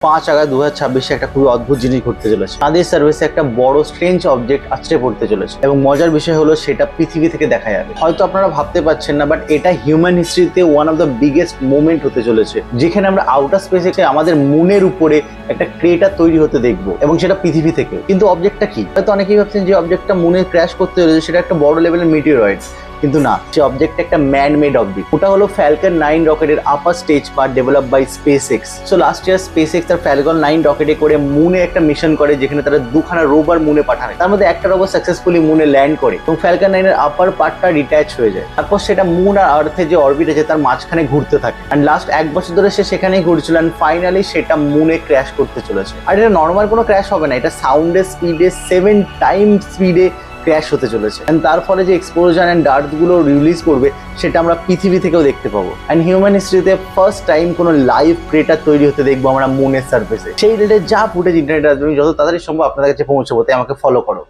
5 August 2026 একটা খুবই অদ্ভুত জিনিস ঘটতে চলেছে। চাঁদের সার্ভিসে একটা বড় স্ট্রেঞ্জ অবজেক্ট আছড়ে পড়তে চলেছে এবং মজার বিষয় হলো সেটা পৃথিবী থেকে দেখা যাবে। হয়তো আপনারা ভাবতে পারছেন না, বাট এটা হিউম্যান হিস্ট্রিতে one of the biggest moment হতে চলেছে, যেখানে আমরা আউটার স্পেসে আমাদের মুনের উপরে একটা ক্রেটার তৈরি হতে দেখবো, এবং সেটা পৃথিবী থেকে। কিন্তু অবজেক্টটা কি? হয়তো অনেকেই ভাবছেন যে অবজেক্টটা মুনে ক্র্যাশ করতে চলেছে, সেটা একটা বড় লেভেলের মিটিওরয়েড। কিন্তু না, সে অবজেক্টটা একটা ম্যান মেড অবজেক্ট। ওটা হলো ফ্যালকন 9 রকেটের upper stage part develop by SpaceX। So last year SpaceX তার ফ্যালকন 9 রকেটে করে মুনে একটা মিশন করে, যেখানে তারা 2খানা রোভার মুনে পাঠায়। তার মধ্যে একটা রোভার সাকসেসফুলি মুনে ল্যান্ড করে এবং ফ্যালকন 9 এর আপার পার্টটা ডিট্যাচ হয়ে যায়। তারপর সেটা মুন আর আর্থে যে অরবিট আছে তার মাঝখানে ঘুরতে থাকে। অ্যান্ড লাস্ট 1 বছর ধরে সে সেখানেই ঘুরছিল, অ্যান্ড ফাইনালি সেটা মুনে ক্র্যাশ করতে চলেছে। আর এটা নর্মাল কোনো ক্র্যাশ হবে না, এটা সাউন্ডের স্পিডে 7 টাইম স্পিডে ক্র্যাশ হতে চলেছে। এন্ড তার ফলে যে এক্সপ্লোশন এন্ড ডার্ট গুলো রিলিজ করবে, সেটা আমরা পৃথিবী থেকেও দেখতে পাবো। এন্ড হিউম্যান হিস্ট্রিতে ফার্স্ট টাইম কোনো লাইভ ক্রেটার তৈরি হতে দেখবো আমরা মুনের সার্ফেসে। সেই রিলেটেড যা ফুটেজ ইন্টারনেটে আসবে, যত তাড়াতাড়ি সম্ভব আপনাদের কাছে পৌঁছাবো, তাই আমাকে ফলো করো।